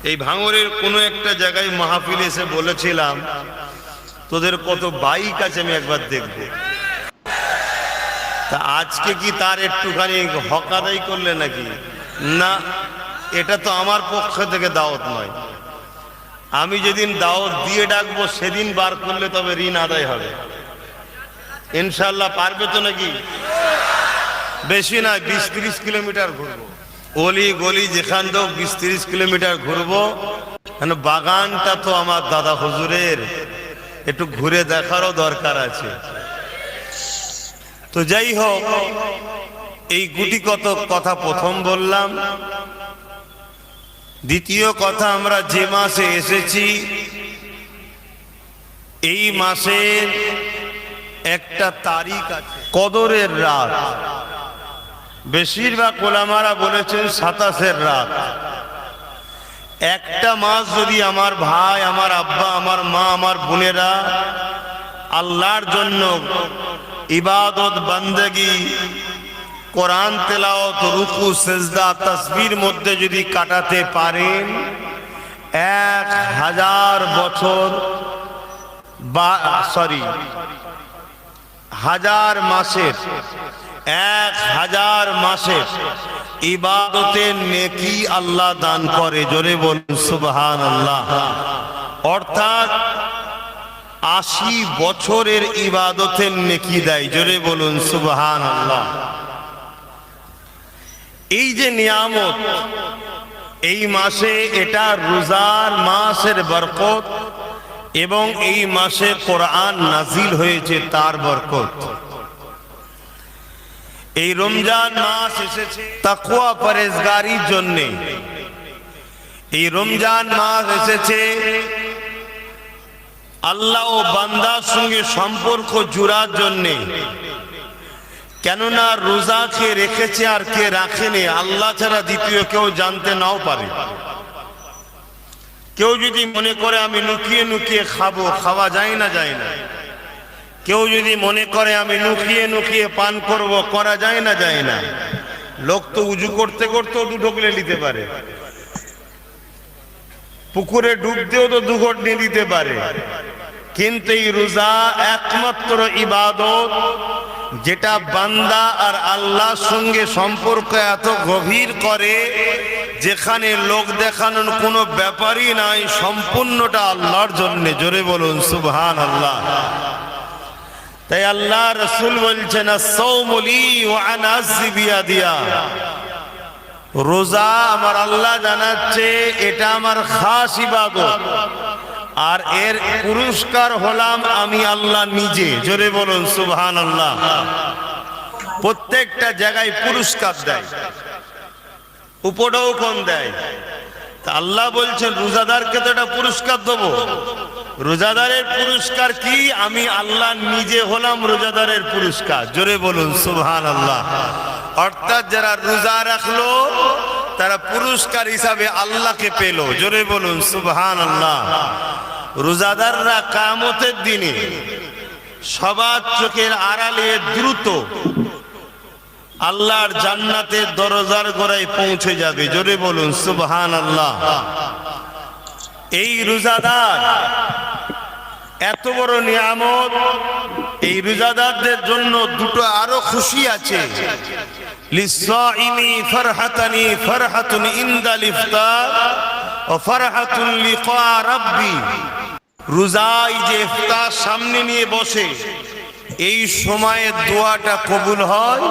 এই ভাঙরের কোনো একটা জায়গায় মাহফিলে এসে বলেছিলাম তোদের কত বাইক আছে আমি একবার দেখব। তা আজকে কি তার একটুখানি হক আদায় করলে নাকি? না, এটা তো আমার পক্ষ থেকে দাওয়াত নয়। আমি যেদিন দাওয়াত দিয়ে ডাকবো সেদিন বার করলে তবে ঋণ আদায় হবে ইনশাল্লাহ। পারবে তো নাকি? বেশি না, 20-30 কিলোমিটার ঘুরবো, অলি গলি যেখান তো 20-30 কিলোমিটার ঘুরবো। কেন বাগানটা তো আমার দাদা হুজুরের, একটু ঘুরে দেখারও দরকার আছে। তো যাই হোক, এই গুটি কত কথা প্রথম বললাম। দ্বিতীয় কথা, আমরা যে মাসে এসেছি এই মাসের একটা তারিখ আছে, কদরের রাত। বেশিরভাগ ওলামারা বলেছেন 27-এর রাত। একটা মাস যদি আমার ভাই, আমার আব্বা, আমার মা, আমার বোনেরা আল্লাহর জন্য ইবাদত বান্দেগি, কোরআন তেলাওয়াত, রুকু, সিজদা, তাসবির মধ্যে যদি কাটাতে পারেন 1000 বছর বা হাজার মাসের 1000 মাসের ইবাদতের নেকি আল্লাহ দান করে। জোরে বলুন সুবহানাল্লাহ। অর্থাৎ 80 বছরের ইবাদতের নেকি দেয়। জোরে বলুন সুবহানাল্লাহ। এই যে নিয়ামত এই মাসে, এটা রোজার মাসের বরকত এবং এই মাসে কোরআন নাজিল হয়েছে তার বরকত। এই রমজান মাস এসেছে তাকওয়া পরহেজগারির জন্য। এই রমজান মাস এসেছে আল্লাহ ও বান্দার সঙ্গে সম্পর্ক জোড়ার জন্য। কেননা রোজা কে রেখেছে আর কে রাখেনি আল্লাহ ছাড়া দ্বিতীয় কেউ জানতে নাও পারে। কেউ যদি মনে করে আমি লুকিয়ে লুকিয়ে খাবো, খাওয়া যায় না, যায় না। কেউ যদি মনে করে আমি লুকিয়ে লুকিয়ে পান করব, করা যায় না, যায় না। লোক তো উজু করতে করতেও 2 ঢোকলে নিতে পারে, পুকুরে ডুবতেও তো 2 ঘট নিয়ে দিতে পারে। কিন্তু এই রোজা একমাত্র ইবাদত যেটা বান্দা আর আল্লাহর সঙ্গে সম্পর্ক এত গভীর করে, যেখানে লোক দেখানোর কোনো ব্যাপারই নাই, সম্পূর্ণটা আল্লাহর জন্য। জোরে বলুন সুবহানাল্লাহ। তাই আল্লাহ রাসূল বলছেন as-সাওমু লি ওয়া আনা আজজি বিয়াদিয়া। রোজা আমার আল্লাহ জানাচ্ছে এটা আমার খাস ইবাদত, আর এর পুরস্কার হলাম আমি আল্লাহ নিজে। জোরে বলুন সুবহানাল্লাহ। প্রত্যেকটা জায়গায় পুরস্কার দেয়, উপঢৌকন দেয়। তা আল্লাহ বলছেন রোজাদারকে তো এটা পুরস্কার দেবো। রোজাদারের পুরস্কার কি? আমি আল্লাহ নিজে হলাম রোজাদারের পুরস্কার। জোরে বলুন সুবহানাল্লাহ। অর্থাৎ যারা রোজা রাখলো তারা পুরস্কার হিসাবে আল্লাহকে পেল। জোরে বলুন সুবহানাল্লাহ। রোজাদাররা কিয়ামতের দিনে সবার চোখের আড়ালে দ্রুত আল্লাহর জান্নাতের দরজার গোড়ায় পৌঁছে যাবে। জোরে বলুন সুবহানাল্লাহ। এই রোজাদার এত বড় নিয়ামত, এই রোজাদারদের জন্য দুটো আরো খুশি আছে। লিসাইমি ফারহাতানি ফারহাতুন ইনদাল ইফতার ওয়া ফারহাতুন লিকা রাব্বি। রোজায় যে ইফতার সামনে নিয়ে বসে এই সময়ে দোয়াটা কবুল হয়,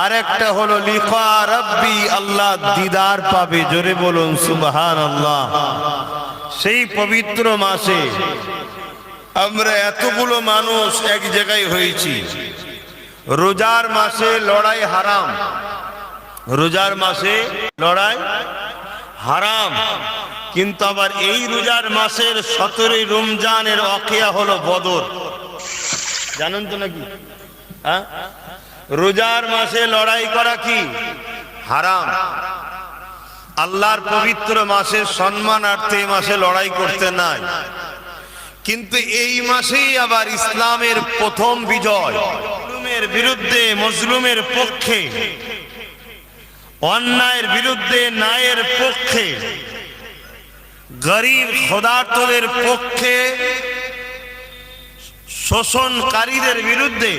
আর একটা হলো লিকা রাব্বি, আল্লাহ দিদার পাবে। জোরে বলুন সুবহানাল্লাহ। সেই পবিত্র মাসে আমরা এতগুলো মানুষ এক জায়গায় হয়েছি। রোজার মাসে লড়াই হারাম, রোজার মাসে লড়াই হারাম। কিন্তু আবার এই রোজার মাসের 17ই রমজানের ওয়াকিয়া হলো বদর। জানেন তো নাকি? হ্যাঁ, রোজার মাসে লড়াই করা কি হারাম। আল্লাহর পবিত্র মাসের সম্মানার্থে এই মাসে লড়াই করতে নাই। কিন্তু এই মাসেই আবার ইসলামের প্রথম বিজয়, জুলুমের বিরুদ্ধে মজলুমের পক্ষে, অন্যায়ের বিরুদ্ধে ন্যায়ের পক্ষে গরিব খোদার্তদের পক্ষে শোষণকারীদের বিরুদ্ধে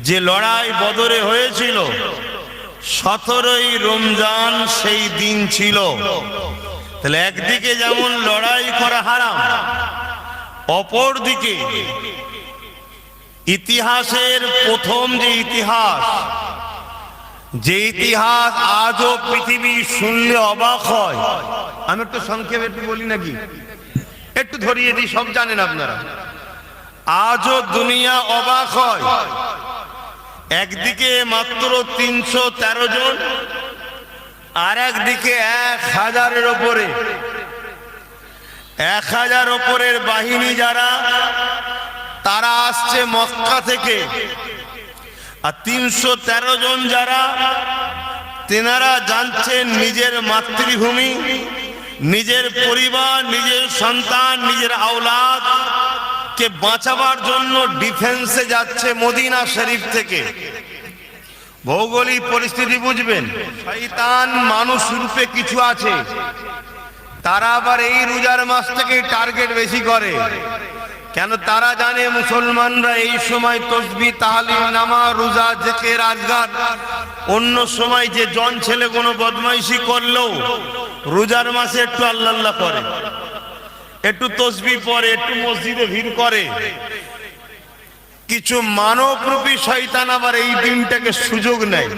যে লড়াই বদরে হয়েছিল, 17ই রমজান সেই দিন ছিল। তাহলে একদিকে যেমন লড়াই করা হারাম, অপরদিকে ইতিহাসের প্রথম যে ইতিহাস আজও পৃথিবী শুনলে অবাক হয়। আমি একটু সংক্ষেপে একটু বলি নাকি, একটু ধরিয়ে দিই, সব জানেন আপনারা। আজও দুনিয়া অবাক হয়, একদিকে মাত্র 313 জন, আর একদিকে 1000-এর ওপরে, 1000 ওপরের বাহিনী যারা, তারা আসছে মক্কা থেকে। আর 313 জন যারা, তেনারা জানছেন নিজের মাতৃভূমি, নিজের পরিবার, নিজের সন্তান, নিজের আওলাদ কে বাঁচাবার জন্য ডিফেন্সে যাচ্ছে মদিনা শরীফ থেকে। ভৌগোলিক পরিস্থিতি বুঝবেন, শয়তান মানুষ রূপে কিছু আছে, তারা আবার এই রোজার মাস থেকে টার্গেট বেশি করে। কেন? তারা জানে মুসলমানরা এই সময় তসবিহ, তাহলিল, নামাজ, রোজা, জিকির, আজকার, অন্য সময় যে জন ছেলে কোনো বদমাইশি করলেও রোজার মাসে একটু আল্লাহ আল্লাহ করে, একটু তসবিহ পড়ে, একটু মসজিদে ভিড় করে। কিছু মানবরূপী শয়তান আবার এই দিনটাকে সুযোগ নেয়।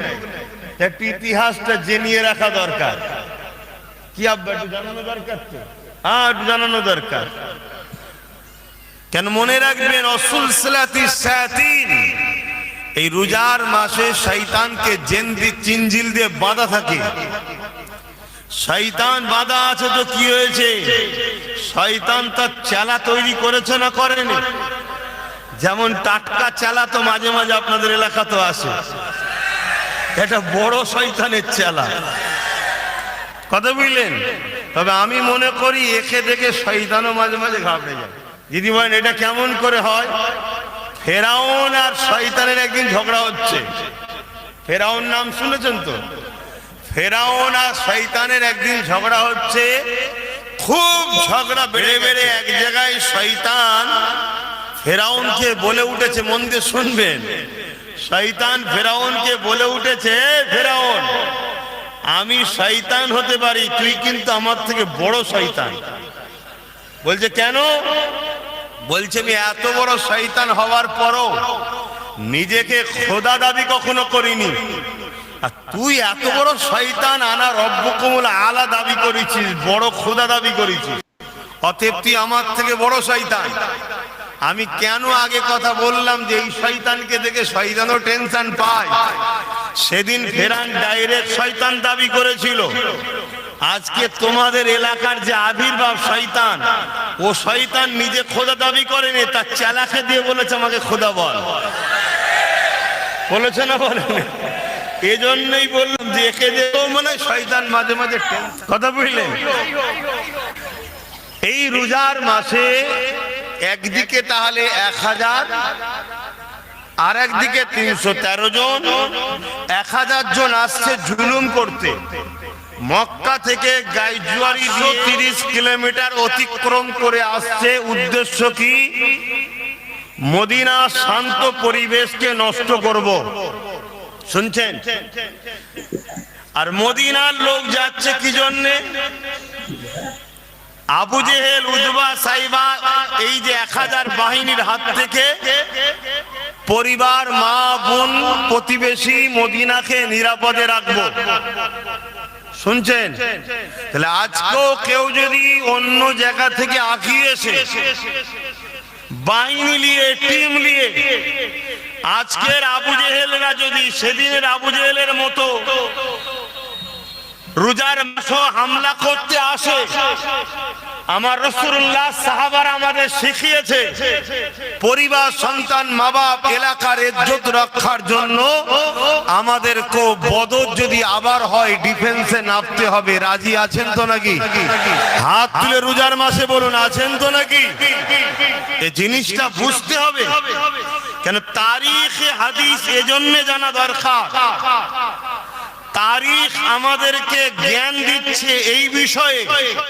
একটু ইতিহাসটা জেনে রাখা দরকার। কি আব্বা একটু জানানো দরকার তো? হ্যাঁ, একটু জানানো দরকার। কেন? মনে রাখবেন, রাসূল সালাতিন এই রোজার মাসে শয়তানকে চিনজিল দিয়ে বাঁধা থাকে। শয়তান বাঁধা আছে তো কি হয়েছে? শয়তান তার চেলা তৈরি করেছে না করেনি? যেমন টাটকা চেলা তো মাঝে মাঝে আপনাদের এলাকা তো আসে, এটা বড় শয়তানের চেলা, কথা বুঝলেন? তবে আমি মনে করি একে দেখে শয়তানও মাঝে মাঝে ঘাবড়ে যায়। যদি বলেন এটা কেমন করে হয়? ফেরাউন আর শয়তানের একদিন ঝগড়া হচ্ছে। ফেরাউন নাম শুনেছেন তো? ফেরাউন আর শয়তানের একদিন ঝগড়া হচ্ছে, খুব ঝগড়া বেড়ে বেড়ে এক জায়গায় শয়তান ফেরাউনকে বলে উঠেছে, মন দিয়ে শুনবেন, শয়তান ফেরাউনকে বলে উঠেছে, ফেরাউন আমি শয়তান হতে পারি, তুই কিন্তু আমার থেকে বড় শয়তান। বলছে কেন? বলছে আমি এত বড় শয়তান হওয়ার পরও নিজেকে খোদা দাবি কখনো করিনি, আর তুই এত বড় শয়তান, আনা রব্বুকুমুল আলা দাবি করেছিস, বড় খোদা দাবি করেছিস, অতএব তুই আমার থেকে বড় শয়তান। আমি কেন আগে কথা বললাম যে এই শয়তানকে দেখে শয়তানও টেনশন পায়। সেদিন ফেরান ডাইরেক্ট শয়তান দাবি করেছিল, আজকে তোমাদের এলাকার যে আবির্ভাব শয়তান, ও শয়তান নিজে খোদা দাবি করেনি, তার চেলাকে দিয়ে বলেছে আমাকে খোদা বল। বলেছে না বলেন? এজন্যই বললাম যে একে দেখেও মনে হয় শয়তান মাঝে মাঝে কথা বুঝলেন। এই রোজার মাসে একদিকে তাহলে 1000, আর একদিকে 313 জন, 1000 জন আসছে জুলুম করতে। মক্কা থেকে গাইজুয়ারি 30 কিলোমিটার অতিক্রম করে আসছে। উদ্দেশ্য কি? মদিনা শান্ত পরিবেশকে নষ্ট করব। শুনছেন? আর মদিনার লোক যাচ্ছে কি জন্যে? আবু জেহেল, উতবা, সাইবা, এই যে 1000 বাহিনীর হাত থেকে পরিবার, মা, বোন, প্রতিবেশী মদিনাকে নিরাপদে রাখবো। শুনছেন? তাহলে আজকেও কেউ যদি অন্য জায়গা থেকে আগিয়ে এসে বাহিনী নিয়ে, টিম নিয়ে, আজকের আবু জেহেলরা যদি সেদিনের আবু জেহেলের মতো রোজার মাসে হামলা করতে আসে, আমার রাসূলুল্লাহ সাহাবারা আমাদের শিখিয়েছে পরিবার, সন্তান, মা বাপ, এলাকার ইজ্জত রক্ষার জন্য আমাদেরকে বদর যদি আবার হয় ডিফেন্সে নামতে হবে। রাজি আছেন তো নাকি? হাত তুলে রোজার মাসে বলুন, আছেন তো নাকি? এই জিনিসটা বুঝতে হবে। কেন? তারিখে হাদিস এজন্য জানা দরকার। তারিখ আমাদেরকে জ্ঞান দিচ্ছে এই বিষয়ে